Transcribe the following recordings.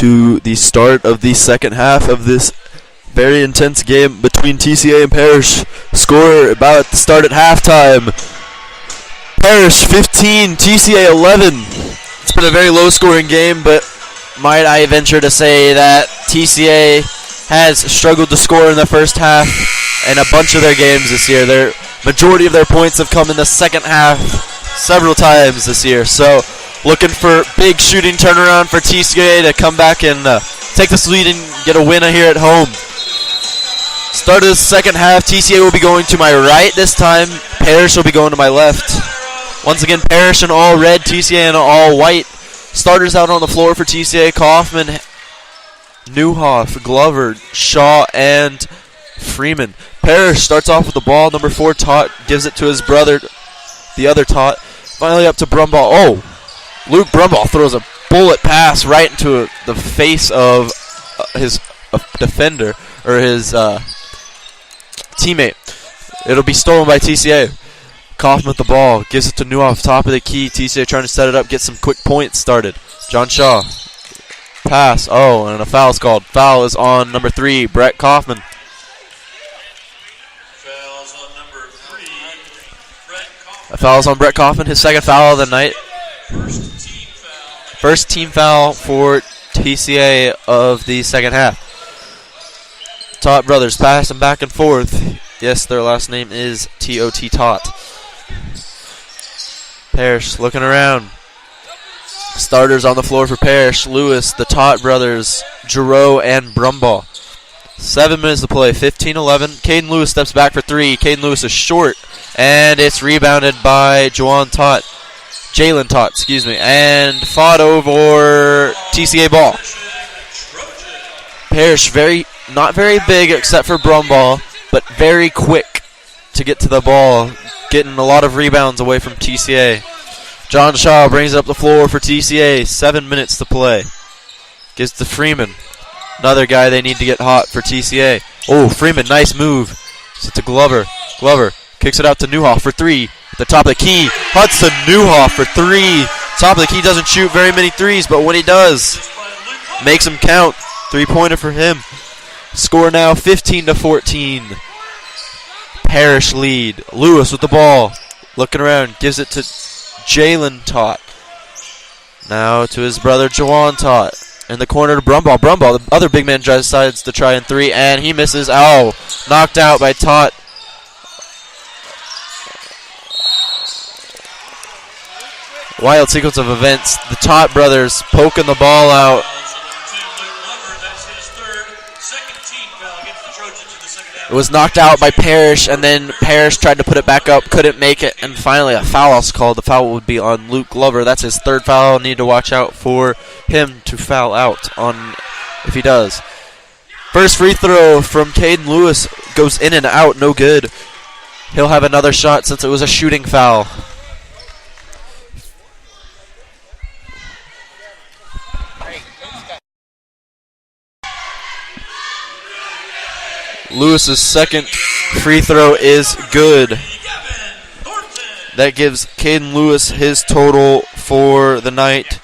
to the start of the second half of this very intense game between TCA and Parish. Score about to start at halftime. Parish 15, TCA 11. It's been a very low-scoring game, but might I venture to say that TCA has struggled to score in the first half in a bunch of their games this year. Their majority of their points have come in the second half several times this year. So looking for big shooting turnaround for TCA to come back and take this lead and get a win here at home. Start of the second half, TCA will be going to my right this time. Parish will be going to my left. Once again, Parish in all red, TCA in all white. Starters out on the floor for TCA: Kaufman, Newhoff, Glover, Shaw, and Freeman. Parish starts off with the ball. Number 4, Tot, gives it to his brother, the other Tot. Finally up to Brumball. Oh, Luke Brumball throws a bullet pass right into the face of his defender, or his teammate. It'll be stolen by TCA. Kaufman with the ball, gives it to Newhoff, top of the key. TCA trying to set it up, get some quick points started. John Shaw, pass. Oh, and a foul's called. Foul is on number 3, Brett Kaufman. Foul's on number 3, Brett Kaufman. A foul's on Brett Kaufman, his second foul of the night. First team foul for TCA of the second half. Tot brothers passing back and forth. Yes, their last name is T.O.T. Tot. Parish looking around. Starters on the floor for Parish: Lewis, the Tot brothers, Giroux, and Brumball. 7 minutes to play, 15-11. Caden Lewis steps back for 3. Caden Lewis is short, and it's rebounded by Jalen Tot, and fought over TCA ball. Parish not very big except for Brumball, but very quick to get to the ball, getting a lot of rebounds away from TCA. John Shaw brings it up the floor for TCA. 7 minutes to play. Gives to Freeman. Another guy they need to get hot for TCA. Oh, Freeman, nice move. Gives it to Glover. Glover kicks it out to Newhoff for 3. At the top of the key. Hudson Newhoff for 3. Top of the key, doesn't shoot very many threes, but when he does, makes them count. 3-pointer for him. Score now 15-14. Parish lead. Lewis with the ball. Looking around. Gives it to Jalen Tot. Now to his brother Jawan Tot. In the corner to Brumball. Brumball, the other big man, decides to try in 3, and he misses. Oh, knocked out by Tot. Wild sequence of events. The Tot brothers poking the ball out. It was knocked out by Parish, and then Parish tried to put it back up, couldn't make it, and finally a foul was called. The foul would be on Luke Glover. That's his 3rd foul. Need to watch out for him to foul out on if he does. First free throw from Caden Lewis goes in and out, no good. He'll have another shot since it was a shooting foul. Lewis's second free throw is good. That gives Caden Lewis his total for the night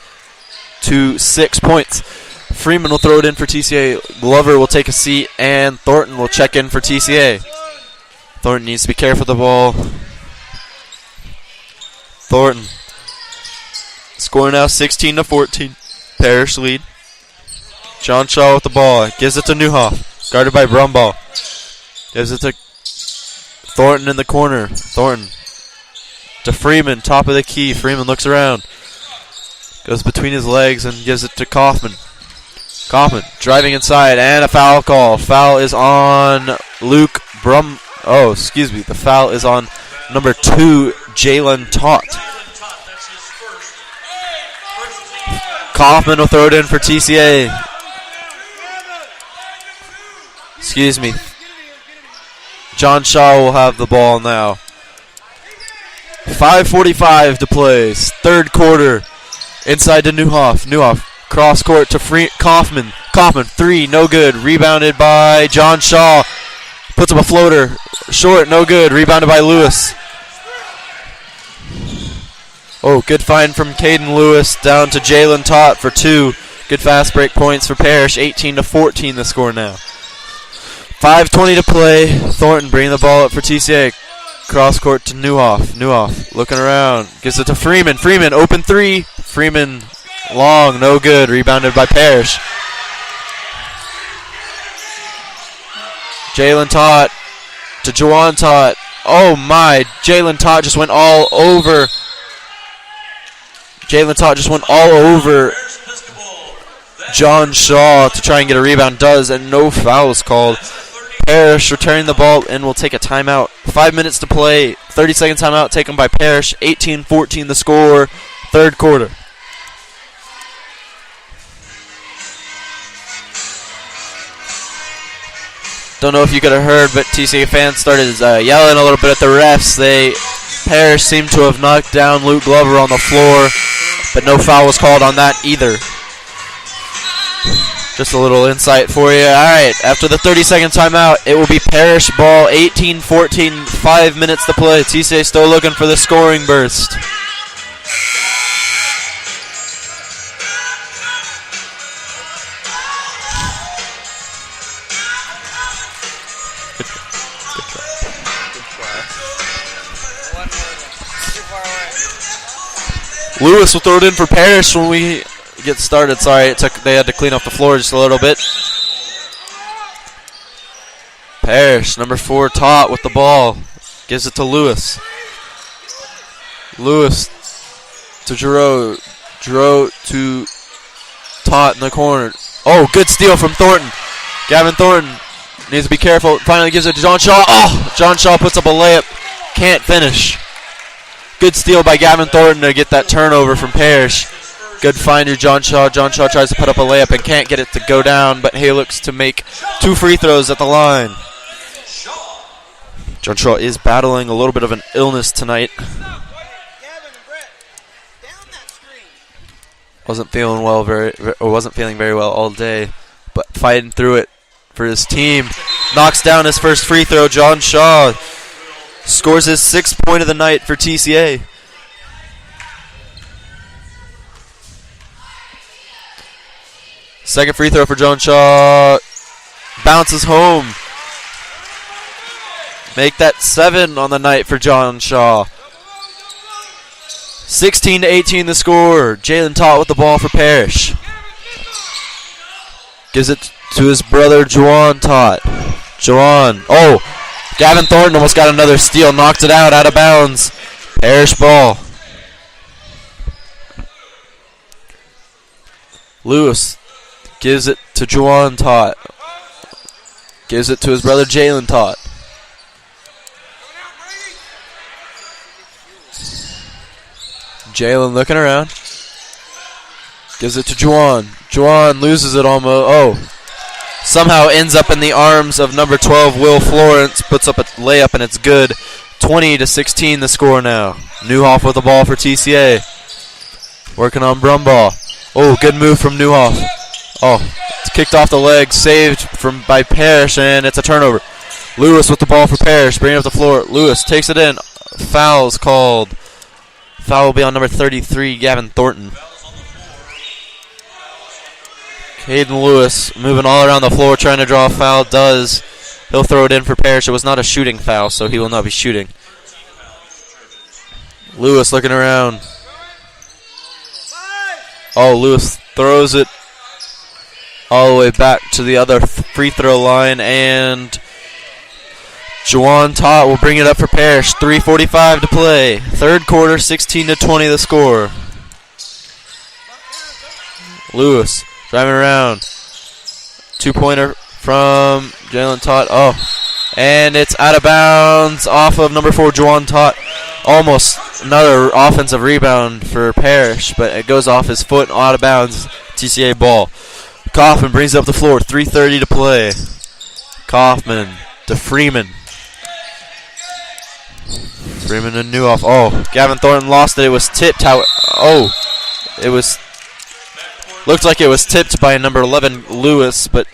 to 6 points. Freeman will throw it in for TCA. Glover will take a seat, and Thornton will check in for TCA. Thornton needs to be careful with the ball. Thornton. Score now 16-14. Parish lead. John Shaw with the ball. Gives it to Newhoff. Guarded by Brumball. Gives it to Thornton in the corner. Thornton to Freeman, top of the key. Freeman looks around. Goes between his legs and gives it to Kaufman. Kaufman driving inside, and a foul call. Foul is on Luke the foul is on number 2, Jalen Tot. Kaufman will throw it in for TCA. John Shaw will have the ball now. 5:45 to play. 3rd quarter. Inside to Newhoff. Newhoff cross court to Kaufman. Kaufman 3, no good. Rebounded by John Shaw. Puts up a floater. Short, no good. Rebounded by Lewis. Oh, good find from Caden Lewis down to Jalen Tot for 2. Good fast break points for Parrish. 18-14 the score now. 5:20 to play. Thornton bringing the ball up for TCA. Cross court to Newhoff. Newhoff looking around. Gives it to Freeman. Freeman, open three. Freeman, long, no good. Rebounded by Parrish. Jalen Tott to Juwan Tott. Oh my, Jalen Tott just went all over. Jalen Tott just went all over John Shaw to try and get a rebound. Does, and no fouls called. Parrish returning the ball and will take a timeout. 5 minutes to play. 30-second timeout taken by Parrish. 18-14 the score. Third quarter. Don't know if you could have heard, but TCA fans started yelling a little bit at the refs. Parrish seemed to have knocked down Luke Glover on the floor, but no foul was called on that either. Just a little insight for you. All right, after the 30-second timeout, it will be Parrish ball, 18-14, 5 minutes to play. TCA still looking for the scoring burst. Lewis will throw it in for Parrish when we get started. Sorry, they had to clean up the floor just a little bit. Parrish, number 4, Tott with the ball. Gives it to Lewis. Lewis to Giroux. Giroux to Tott in the corner. Oh, good steal from Thornton. Gavin Thornton needs to be careful. Finally gives it to John Shaw. Oh, John Shaw puts up a layup. Can't finish. Good steal by Gavin Thornton to get that turnover from Parrish. Good finder, John Shaw. John Shaw tries to put up a layup and can't get it to go down, but he looks to make 2 free throws at the line. John Shaw is battling a little bit of an illness tonight. Wasn't feeling very well all day, but fighting through it for his team. Knocks down his first free throw. John Shaw scores his 6th point of the night for TCA. Second free throw for John Shaw. Bounces home. Make that 7 on the night for John Shaw. 16-18 the score. Jalen Tott with the ball for Parrish. Gives it to his brother Juwan Tott. Juwan. Oh, Gavin Thornton almost got another steal. Knocked it out of bounds. Parrish ball. Lewis gives it to Juwan Tott. Gives it to his brother Jalen Tott. Jalen looking around. Gives it to Juwan. Juwan loses it almost. Oh. Somehow ends up in the arms of number 12, Will Florence. Puts up a layup and it's good. 20-16 the score now. Newhoff with the ball for TCA. Working on Brumball. Oh, good move from Newhoff. Oh, it's kicked off the leg. Saved by Parrish, and it's a turnover. Lewis with the ball for Parrish. Bringing up the floor. Lewis takes it in. Foul's called. Foul will be on number 33, Gavin Thornton. Caden Lewis moving all around the floor trying to draw a foul. Does. He'll throw it in for Parrish. It was not a shooting foul, so he will not be shooting. Lewis looking around. Oh, Lewis throws it all the way back to the other free throw line, and Juwan Tott will bring it up for Parrish. 3:45 to play. Third quarter, 16-20 the score. Lewis driving around. 2-pointer from Jalen Tott. Oh, and it's out of bounds off of number 4, Juwan Tott. Almost another offensive rebound for Parrish, but it goes off his foot and out of bounds. TCA ball. Kaufman brings up the floor. 3:30 to play. Kaufman to Freeman. Freeman and Newhoff. Oh, Gavin Thornton lost it. It was tipped. It was. Looked like it was tipped by number 11, Lewis, but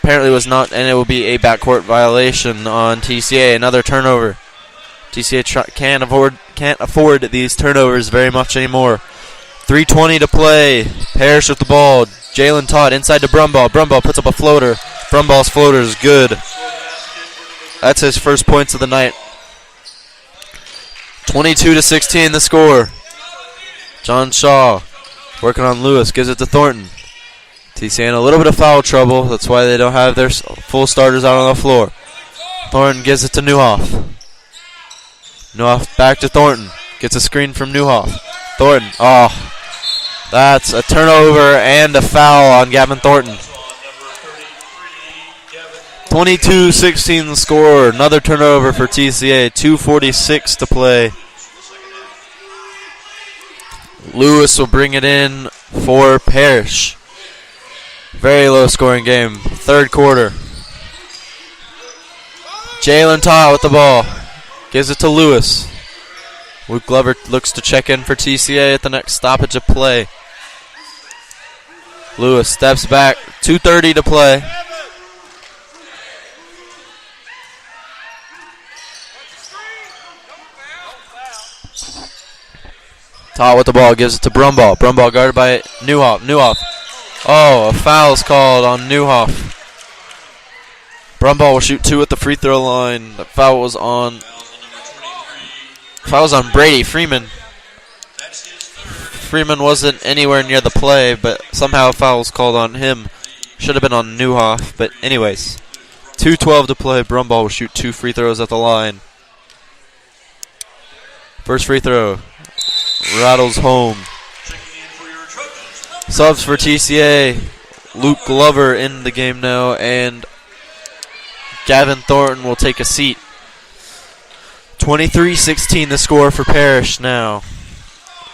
apparently was not, and it will be a backcourt violation on TCA. Another turnover. TCA can't afford these turnovers very much anymore. 3:20 to play. Parrish with the ball. Jalen Todd inside to Brumbaugh. Brumbaugh puts up a floater. Brumbaugh's floater is good. That's his first points of the night. 22-16 the score. John Shaw working on Lewis. Gives it to Thornton. TCA in a little bit of foul trouble. That's why they don't have their full starters out on the floor. Thornton gives it to Newhoff. Newhoff back to Thornton. Gets a screen from Newhoff. Thornton. Oh, that's a turnover and a foul on Gavin Thornton. 22-16 the score. Another turnover for TCA. 2:46 to play. Lewis will bring it in for Parrish. Very low scoring game. Third quarter. Jalen Todd with the ball. Gives it to Lewis. Luke Glover looks to check in for TCA at the next stoppage of play. Lewis steps back. 2:30 to play. Todd with the ball. Gives it to Brumbaugh. Brumbaugh guarded by Newhoff. Newhoff. Oh, a foul is called on Newhoff. Brumbaugh will shoot 2 at the free throw line. The foul was on Brady Freeman. Freeman wasn't anywhere near the play, but somehow a foul was called on him. Should have been on Newhoff, but anyways. 2:12 to play. Brumbaugh will shoot 2 free throws at the line. First free throw. Rattles home. Subs for TCA. Luke Glover in the game now, and Gavin Thornton will take a seat. 23-16 the score for Parrish now.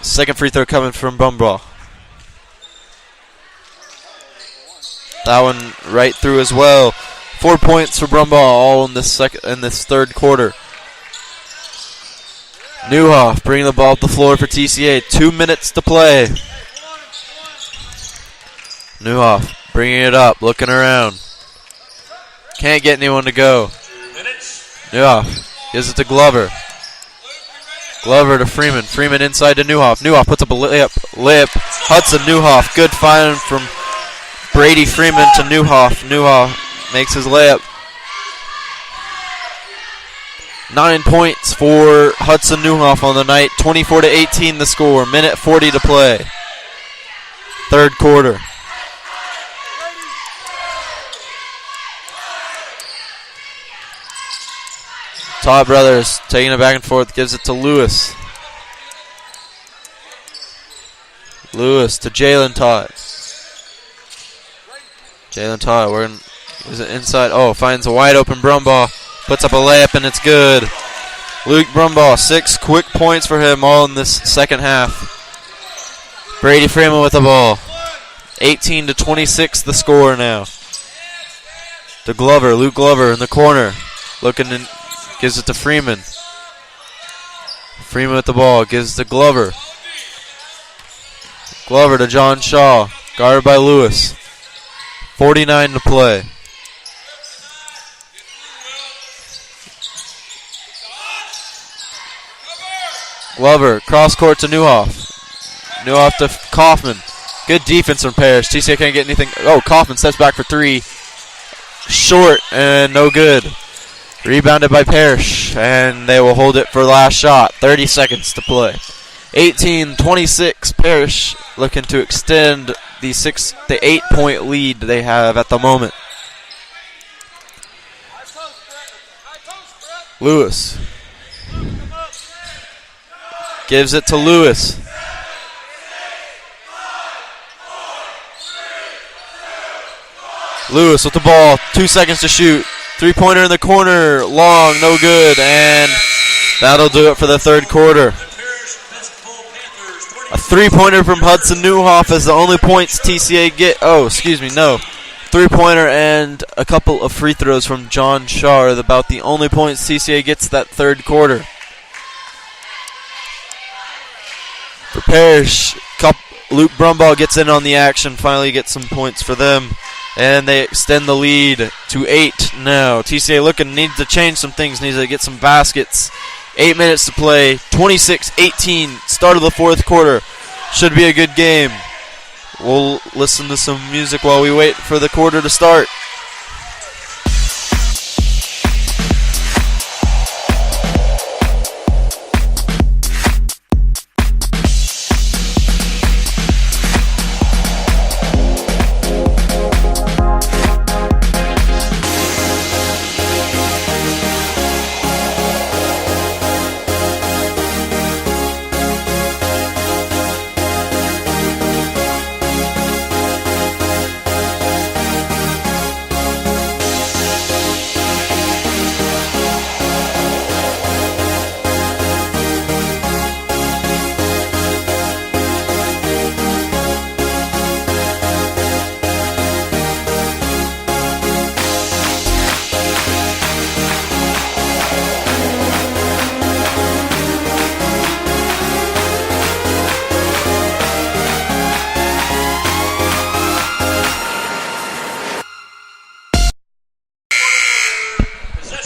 Second free throw coming from Brumbaugh. That one right through as well. 4 points for Brumbaugh all in this third quarter. Newhoff bringing the ball up the floor for TCA. 2 minutes to play. Newhoff bringing it up, looking around. Can't get anyone to go. Newhoff gives it to Glover. Glover to Freeman. Freeman inside to Newhoff. Newhoff puts up a layup. Hudson Newhoff. Good find from Brady Freeman to Newhoff. Newhoff makes his layup. 9 points for Hudson Newhoff on the night. 24-18 the score. Minute 40 to play. Third quarter. Todd Brothers taking it back and forth, gives it to Lewis. Lewis to Jalen Todd. Jalen Todd, is it inside? Oh, finds a wide open Brumbaugh. Puts up a layup and it's good. Luke Brumbaugh, 6 quick points for him all in this second half. Brady Freeman with the ball. 18-26 the score now. To Glover, Luke Glover in the corner. Looking in. Gives it to Freeman. Freeman with the ball. Gives it to Glover. Glover to John Shaw. Guarded by Lewis. 49 to play. Glover. Cross court to Newhoff. Newhoff to Kaufman. Good defense from Parrish. TCA can't get anything. Oh, Kaufman steps back for 3. Short and no good. Rebounded by Parrish, and they will hold it for the last shot. 30 seconds to play. 18-26, Parrish looking to extend the 8-point lead they have at the moment. Lewis gives it to Lewis. Lewis with the ball, 2 seconds to shoot. 3-pointer in the corner, long, no good, and that'll do it for the third quarter. A 3-pointer from Hudson Newhoff is the only points TCA get. Oh, excuse me, no. 3-pointer and a couple of free throws from John Shaw are about the only points TCA gets that third quarter. For Parrish, Luke Brumbaugh gets in on the action, finally gets some points for them. And they extend the lead to 8 now. TCA needs to change some things, needs to get some baskets. 8 minutes to play. 26-18, start of the fourth quarter. Should be a good game. We'll listen to some music while we wait for the quarter to start.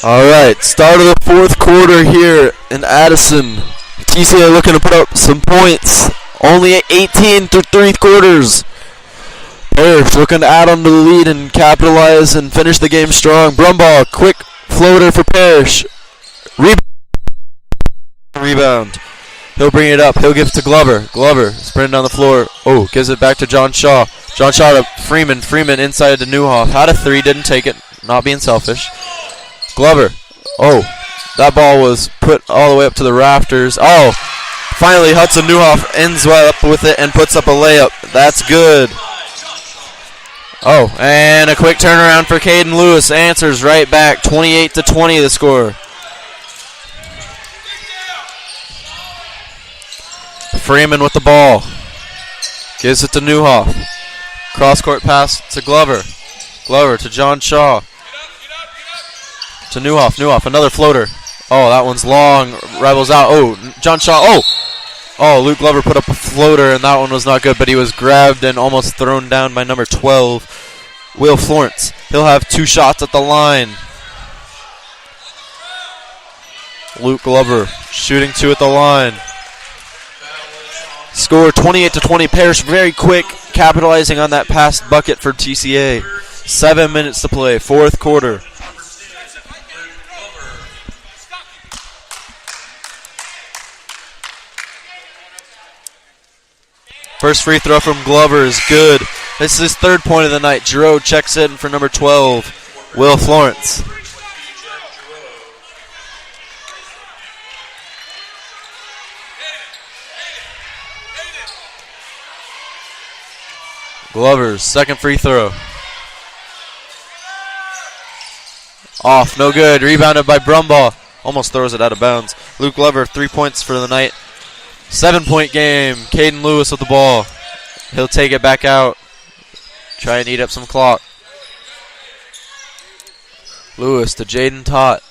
Alright, start of the fourth quarter here in Addison. TCA looking to put up some points. Only at 18 through three quarters. Parrish looking to add on to the lead and capitalize and finish the game strong. Brumbaugh, quick floater for Parrish. Rebound. He'll bring it up. He'll give it to Glover. Glover sprinting down the floor. Oh, gives it back to John Shaw. John Shaw to Freeman. Freeman inside to Newhoff. Had a three, didn't take it. Not being selfish. Glover. Oh, that ball was put all the way up to the rafters. Oh, finally Hudson Newhoff ends up with it and puts up a layup. That's good. Oh, and a quick turnaround for Caden Lewis. Answers right back. 28-20 the score. Freeman with the ball. Gives it to Newhoff. Cross-court pass to Glover. Glover to John Shaw. To Newhoff. Newhoff, another floater. Oh, that one's long. Rivals out. Oh, John Shaw. Oh, Luke Glover put up a floater, and that one was not good, but he was grabbed and almost thrown down by number 12, Will Florence. He'll have two shots at the line. Luke Glover shooting two at the line. Score 28-20. Parrish very quick, capitalizing on that past bucket for TCA. 7 minutes to play, fourth quarter. First free throw from Glover is good. This is his third point of the night. Giroux checks in for number 12, Will Florence. Glover's second free throw. Off, no good. Rebounded by Brumbaugh. Almost throws it out of bounds. Luke Glover, 3 points for the night. 7-point game. Caden Lewis with the ball. He'll take it back out. Try and eat up some clock. Lewis to Jaden Tott.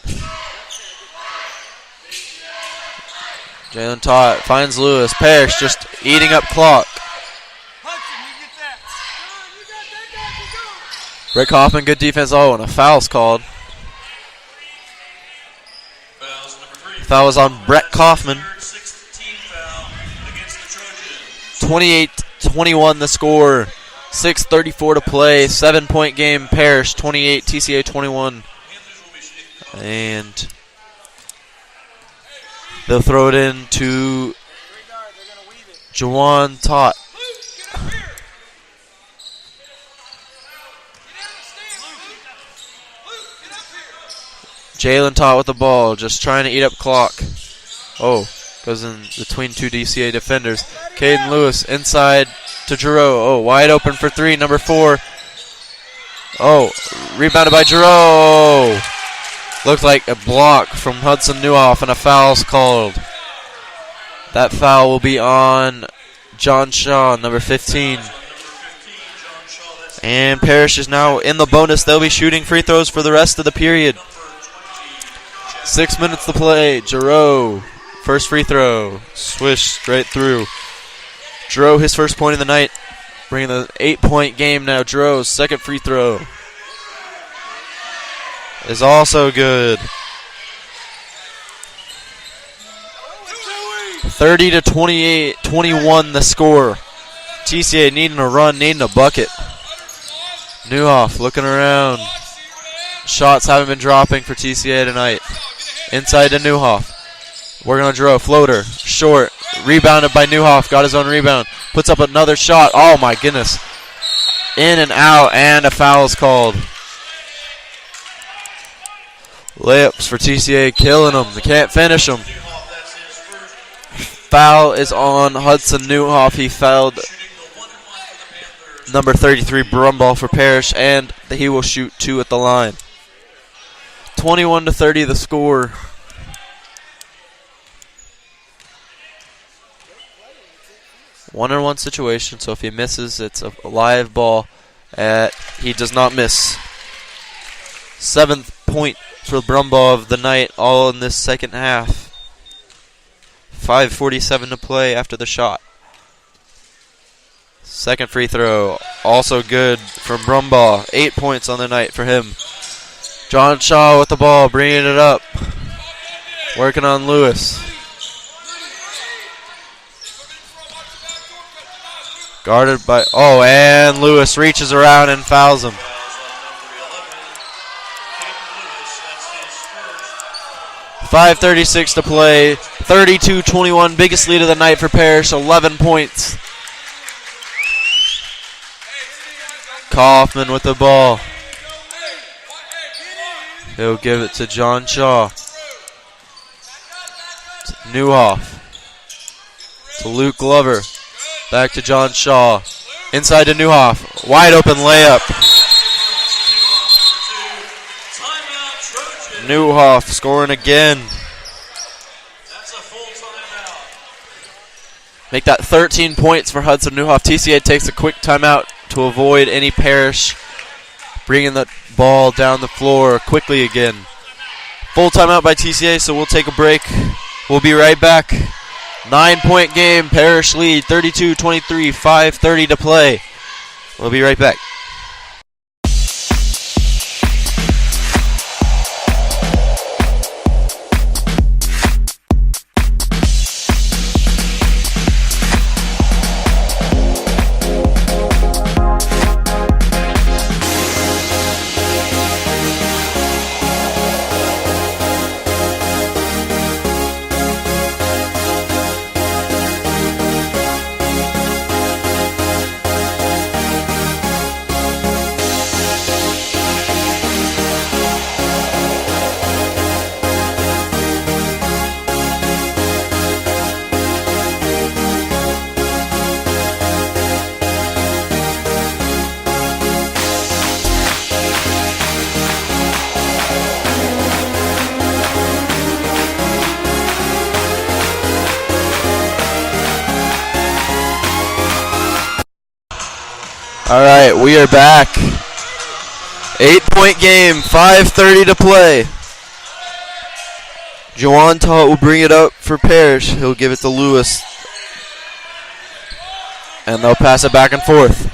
Jalen Tott finds Lewis. Parrish just eating up clock. Rick Hoffman, good defense. Oh, and a foul's called. Foul was on Brett Kaufman. 28-21 the score. 6:34 to play. 7-point game. Parrish 28, TCA 21. And they'll throw it in to Jawan Tott. Jalen Tott with the ball, just trying to eat up clock. Oh, goes in between two DCA defenders. Caden Lewis inside to Giroux. Oh, wide open for three, number 4. Oh, rebounded by Giroux. Looked like a block from Hudson Newhoff, and a foul's called. That foul will be on John Shaw, number 15. And Parrish is now in the bonus. They'll be shooting free throws for the rest of the period. 6 minutes to play. Giroux, first free throw. Swish straight through. Giroux, his first point of the night. Bringing the 8-point game now. Giroux's second free throw is also good. 30-21 the score. TCA needing a run, needing a bucket. Newhoff looking around. Shots haven't been dropping for TCA tonight. Inside to Newhoff. We're going to draw a floater. Short. Rebounded by Newhoff. Got his own rebound. Puts up another shot. Oh, my goodness. In and out, and a foul is called. Layups for TCA, killing them. They can't finish them. Foul is on Hudson Newhoff. He fouled number 33, Brumball, for Parrish, and he will shoot 2 at the line. 21-30 the score. One-on-one situation, so if he misses, it's a live ball. He does not miss. 7th point for Brumball of the night, all in this second half. 5:47 to play after the shot. Second free throw, also good from Brumball. 8 points on the night for him. John Shaw with the ball, bringing it up. Working on Lewis. Guarded by, and Lewis reaches around and fouls him. 5:36 to play. 32-21, biggest lead of the night for Parrish. 11 points. Kaufman with the ball. He'll give it to John Shaw. To Newhoff. To Luke Glover. Back to John Shaw. Inside to Newhoff. Wide open layup. Newhoff scoring again. Make that 13 points for Hudson Newhoff. TCA takes a quick timeout to avoid any Parrish bringing the ball down the floor quickly again. Full timeout by TCA, so we'll take a break. We'll be right back. 9-point game, Parrish lead, 32-23, 5:30 to play. We'll be right back. All right, we are back. 8-point game, 5:30 to play. Juwan Todd will bring it up for Parrish. He'll give it to Lewis. And they'll pass it back and forth.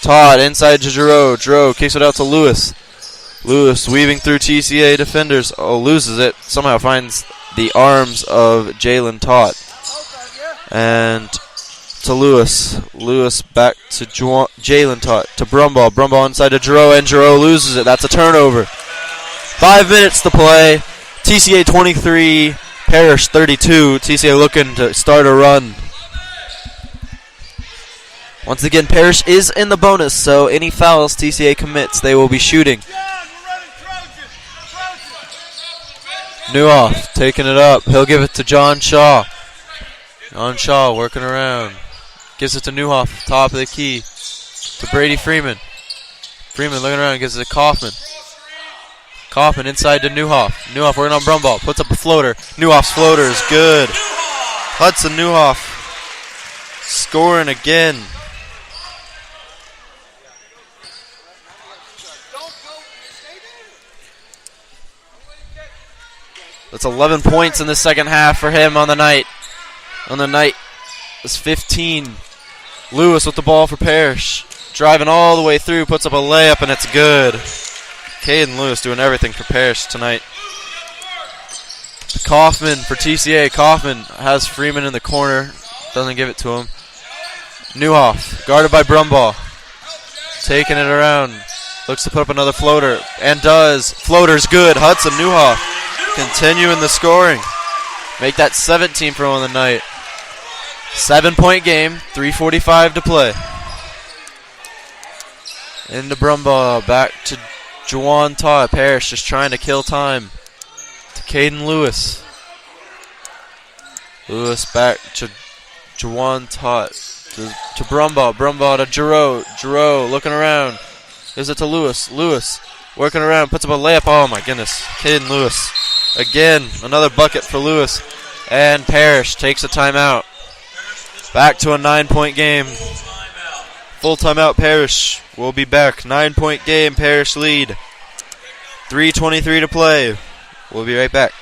Todd inside to Giroux. Giroux kicks it out to Lewis. Lewis weaving through TCA defenders. Loses it. Somehow finds the arms of Jalen Todd. And to Lewis. Lewis back to Jalen Todd. To Brumball. Brumball inside to Giroux, and Giroux loses it. That's a turnover. 5 minutes to play. TCA 23, Parrish 32. TCA looking to start a run. Once again, Parrish is in the bonus, so any fouls TCA commits, they will be shooting. Newhoff taking it up. He'll give it to John Shaw. John Shaw working around. Gives it to Newhoff, top of the key. To Brady Freeman. Freeman looking around, gives it to Kaufman. Kaufman inside to Newhoff. Newhoff working on Brumball. Puts up a floater. Newhoff's floater is good. Hudson Newhoff scoring again. That's 11 points in the second half for him on the night. On the night is 15. Lewis with the ball for Parrish. Driving all the way through, puts up a layup, and it's good. Caden Lewis doing everything for Parrish tonight. Kaufman for TCA. Kaufman has Freeman in the corner. Doesn't give it to him. Newhoff, guarded by Brumbaugh. Taking it around. Looks to put up another floater. And does. Floater's good. Hudson Newhoff continuing the scoring. Make that 17 for him on the night. 7-point game. 3:45 to play. Into Brumbaugh. Back to Juwan Todd. Parrish just trying to kill time. To Caden Lewis. Lewis back to Juwan Todd. To Brumbaugh. Brumbaugh to Giroux. Giroux looking around. Gives it to Lewis. Lewis working around. Puts up a layup. Oh my goodness. Caden Lewis. Again, another bucket for Lewis. And Parrish takes a timeout. Back to a 9-point game. Full timeout Parrish. We'll be back. 9-point game. Parrish lead. 3:23 to play. We'll be right back.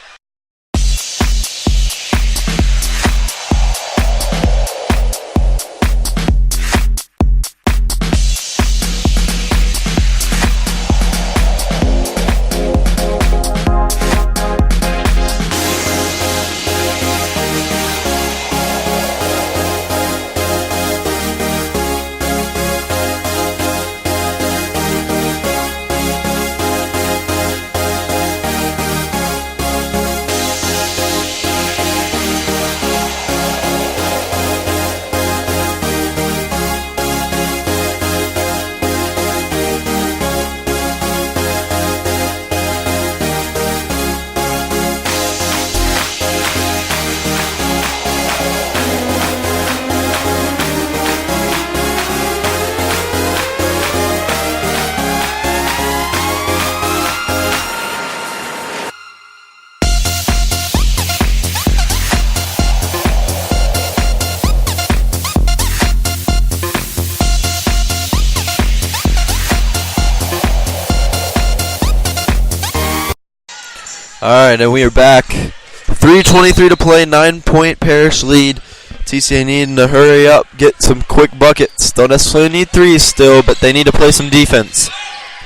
Alright, and we are back. 3:23 to play, 9-point Parrish lead. TCA needing to hurry up, get some quick buckets. Don't necessarily need threes still, but they need to play some defense.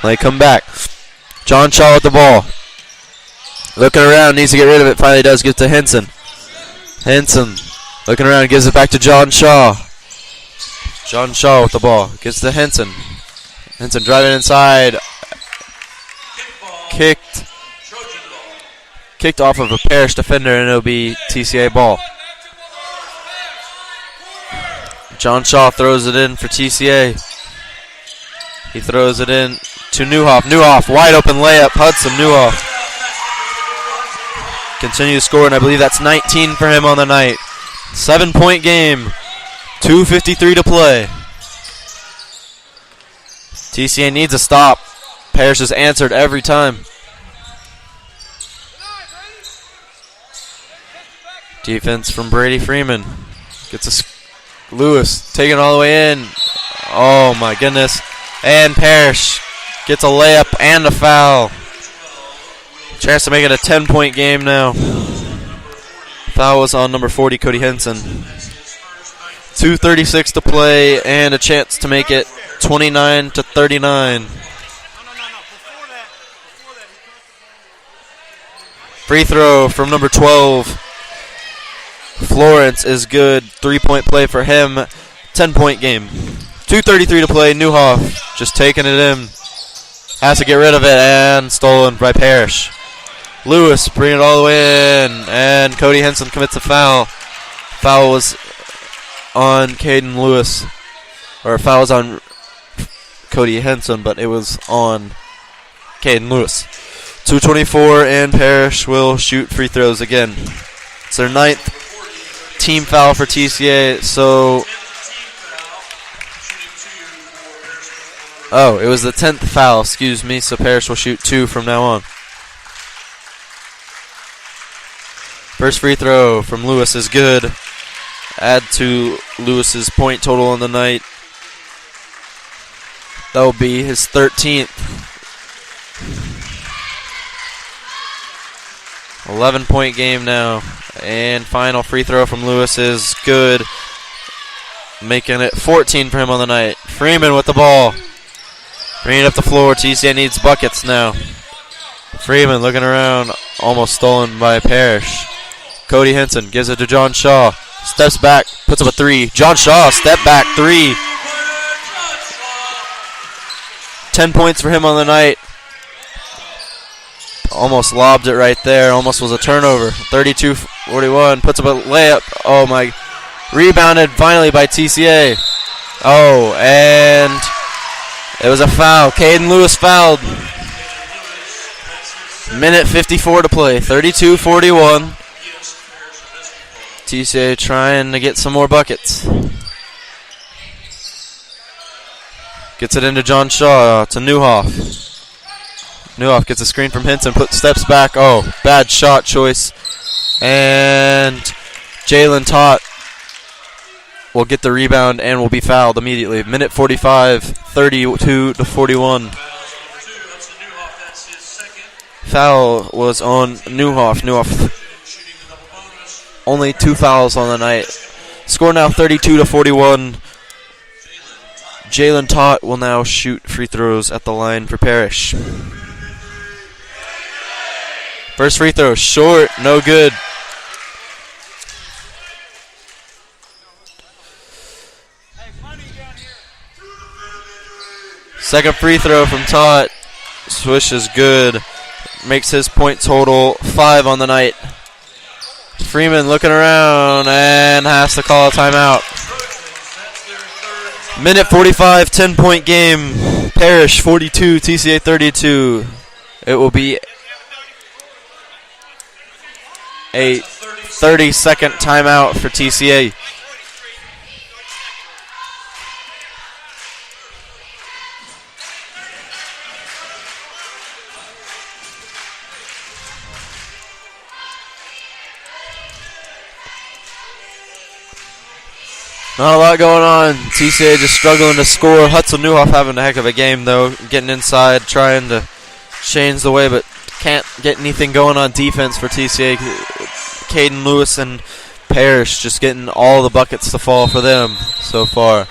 They come back. John Shaw with the ball. Looking around, needs to get rid of it. Finally does, get to Henson. Henson looking around, gives it back to John Shaw. John Shaw with the ball. Gets to Henson. Henson driving inside. Kicked off of a Parrish defender, and it'll be TCA ball. John Shaw throws it in for TCA. He throws it in to Newhoff. Newhoff, wide open layup. Hudson Newhoff continues scoring. I believe that's 19 for him on the night. 7-point game. 2:53 to play. TCA needs a stop. Parrish has answered every time. Defense from Brady Freeman. Gets a Lewis taking it all the way in. Oh my goodness. And Parrish gets a layup and a foul. Chance to make it a 10-point game now. Foul was on number 40, Cody Henson. 2:36 to play and a chance to make it 29-39. Free throw from number 12. Florence is good. 3-point play for him. 10-point game. 2:33 to play. Newhoff just taking it in. Has to get rid of it, and stolen by Parrish. Lewis bringing it all the way in, and Cody Henson commits a foul. Foul was on Caden Lewis. Or foul was on Cody Henson, but it was on Caden Lewis. 2:24, and Parrish will shoot free throws again. It's their 9th team foul for TCA, so... Oh, it was the 10th foul, excuse me, so Parrish will shoot 2 from now on. First free throw from Lewis is good. Add to Lewis's point total on the night. That will be his 13th. 11-point game now. And final free throw from Lewis is good. Making it 14 for him on the night. Freeman with the ball. Bringing it up the floor. TCA needs buckets now. Freeman looking around, almost stolen by Parrish. Cody Henson gives it to John Shaw. Steps back, puts up a three. John Shaw, step back, three. 10 points for him on the night. Almost lobbed it right there. Almost was a turnover. 32-41. Puts up a layup. Oh, my. Rebounded finally by TCA. Oh, and it was a foul. Caden Lewis fouled. Minute 54 to play. 32-41. TCA trying to get some more buckets. Gets it into John Shaw to Newhoff. Newhoff gets a screen from Henson, steps back. Oh, bad shot choice. And Jalen Tott will get the rebound and will be fouled immediately. Minute 45, 32-41. Foul was on Newhoff. Newhoff only 2 fouls on the night. Score now 32-41. Jalen Tott will now shoot free throws at the line for Parrish. First free throw, short, no good. Second free throw from Tott. Swish is good. Makes his point total 5 on the night. Freeman looking around and has to call a timeout. Minute 45, 10-point game. Parrish 42, TCA 32. It will be a 30-second timeout for TCA. Not a lot going on. TCA just struggling to score. Hudson Newhoff having a heck of a game, though. Getting inside, trying to change the way, but can't get anything going on defense for TCA. Caden Lewis and Parrish just getting all the buckets to fall for them so far.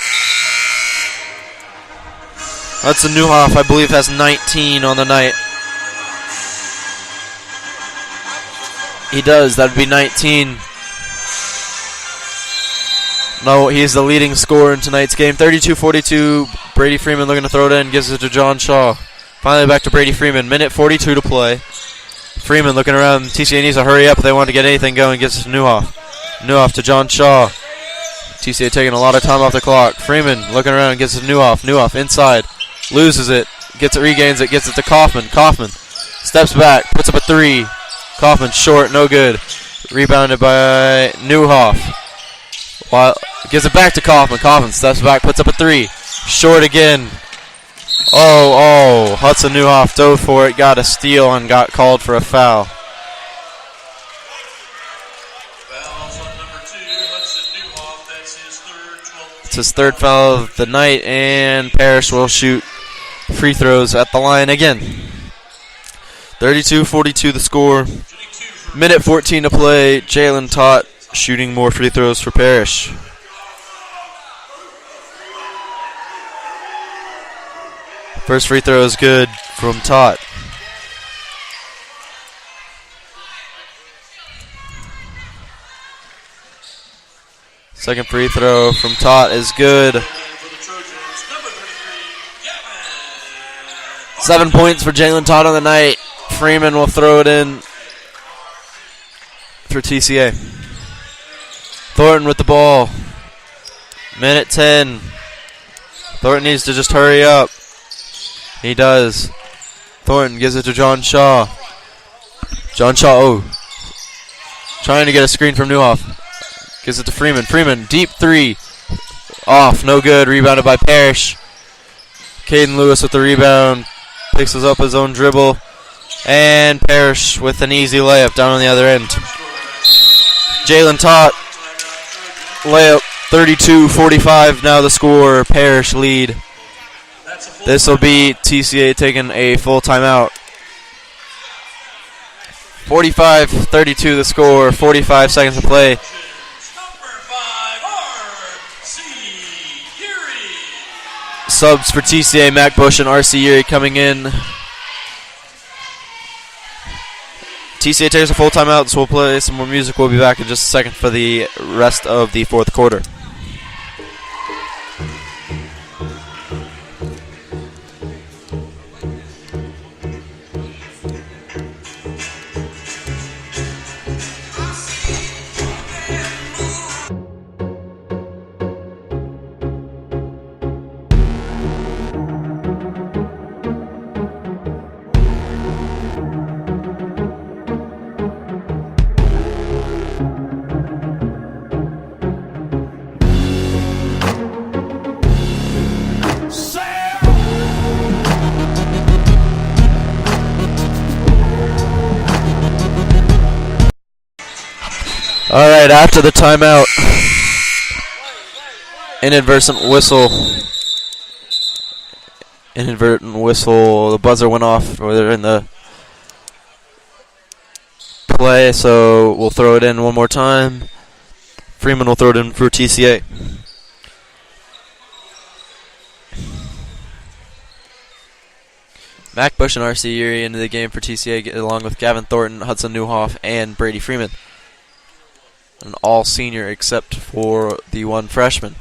Hudson Newhoff, I believe, has 19 on the night. He does. That would be 19. No, he's the leading scorer in tonight's game. 32-42. Brady Freeman looking to throw it in. Gives it to John Shaw. Finally back to Brady Freeman. Minute 42 to play. Freeman looking around. TCA needs to hurry up if they want to get anything going. Gives it to Newhoff. Newhoff to John Shaw. TCA taking a lot of time off the clock. Freeman looking around. Gives it to Newhoff. Newhoff inside. Loses it. Gets it, regains it. Gets it to Kaufman. Kaufman steps back. Puts up a three. Kaufman short. No good. Rebounded by Newhoff. While gives it back to Kaufman. Kaufman steps back, puts up a three. Short again. Oh, Hudson Newhoff dove for it, got a steal, and got called for a foul. Fouls on number 2, Hudson Newhoff. That's his third, 12. It's his third foul of the night, and Parrish will shoot free throws at the line again. 32-42 the score. Minute 14 to play. Jalen Tott shooting more free throws for Parrish. First free throw is good from Tott. Second free throw from Tott is good. 7 points for Jalen Tott on the night. Freeman will throw it in for TCA. Thornton with the ball. Minute 10. Thornton needs to just hurry up. He does. Thornton gives it to John Shaw. John Shaw, trying to get a screen from Newhoff. Gives it to Freeman. Freeman, deep three. Off, no good. Rebounded by Parrish. Caden Lewis with the rebound. Picks us up his own dribble. And Parrish with an easy layup down on the other end. Jalen Tott. Layup, 32-45 now the score. Parrish lead. This will be TCA taking a full timeout. 45-32 the score. 45 seconds to play. Number 5, R.C. Erie. Subs for TCA, Mac Bush and R.C. Erie coming in. TCA takes a full timeout, so we'll play some more music. We'll be back in just a second for the rest of the fourth quarter. All right, after the timeout, inadvertent whistle, the buzzer went off, or they're in the play, so we'll throw it in one more time. Freeman will throw it in for TCA. Mac Bush and R.C. Erie into the game for TCA, along with Gavin Thornton, Hudson Newhoff, and Brady Freeman. An all senior except for the one freshman.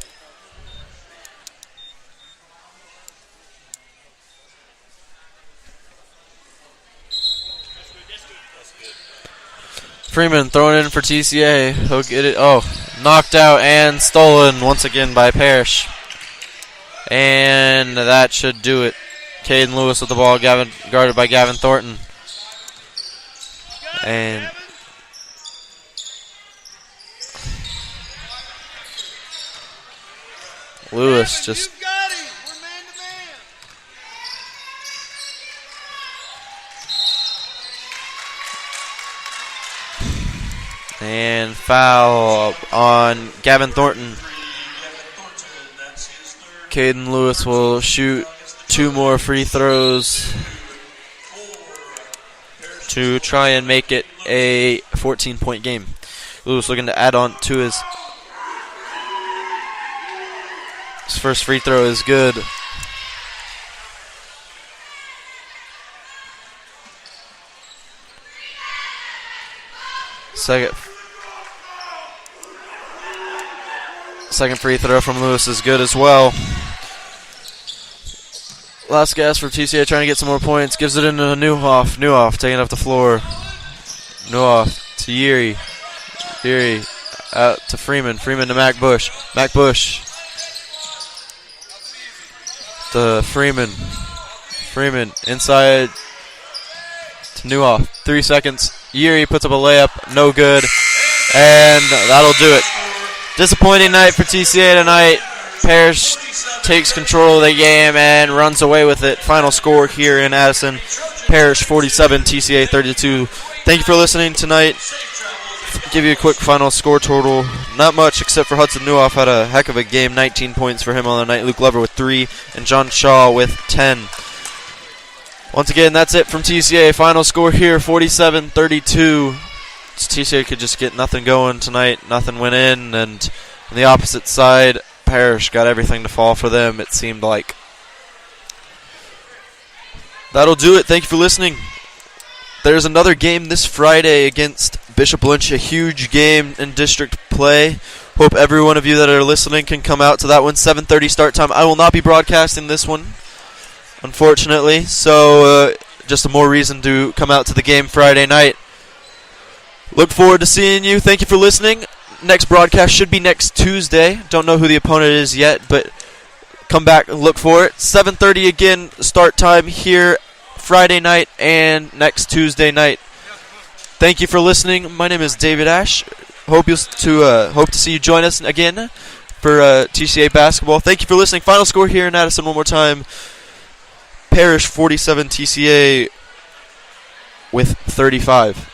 Freeman throwing in for TCA. He'll get it. Oh, knocked out and stolen once again by Parrish. And that should do it. Caden Lewis with the ball, guarded by Gavin Thornton. And Lewis just and foul on Gavin Thornton. Caden Lewis will shoot 2 more free throws to try and make it a 14-point game. Lewis looking to add on to his first free throw is good. Second free throw from Lewis is good as well. Last gas for TCA, trying to get some more points. Gives it into Newhoff. Newhoff taking off the floor. Newhoff to Erie. Erie out to Freeman. Freeman to Mac Bush. Mac Bush to Freeman. Freeman inside to Newhoff. 3 seconds. Erie puts up a layup. No good. And that'll do it. Disappointing night for TCA tonight. Parrish takes control of the game and runs away with it. Final score here in Addison. Parrish 47, TCA 32. Thank you for listening tonight. Give you a quick final score total. Not much except for Hudson Newhoff had a heck of a game. 19 points for him on the night. Luke Glover with 3 and John Shaw with 10. Once again, that's it from TCA. Final score here 47-32. TCA could just get nothing going tonight. Nothing went in. And on the opposite side, Parrish got everything to fall for them, it seemed like. That'll do it. Thank you for listening. There's another game this Friday against Bishop Lynch, a huge game in district play. Hope every one of you that are listening can come out to that one. 7:30 start time. I will not be broadcasting this one, unfortunately. So just a more reason to come out to the game Friday night. Look forward to seeing you. Thank you for listening. Next broadcast should be next Tuesday. Don't know who the opponent is yet, but come back and look for it. 7:30 again, start time here Friday night and next Tuesday night. Thank you for listening. My name is David Ash. Hope to see you join us again for TCA basketball. Thank you for listening. Final score here in Addison one more time. Parrish 47, TCA with 35.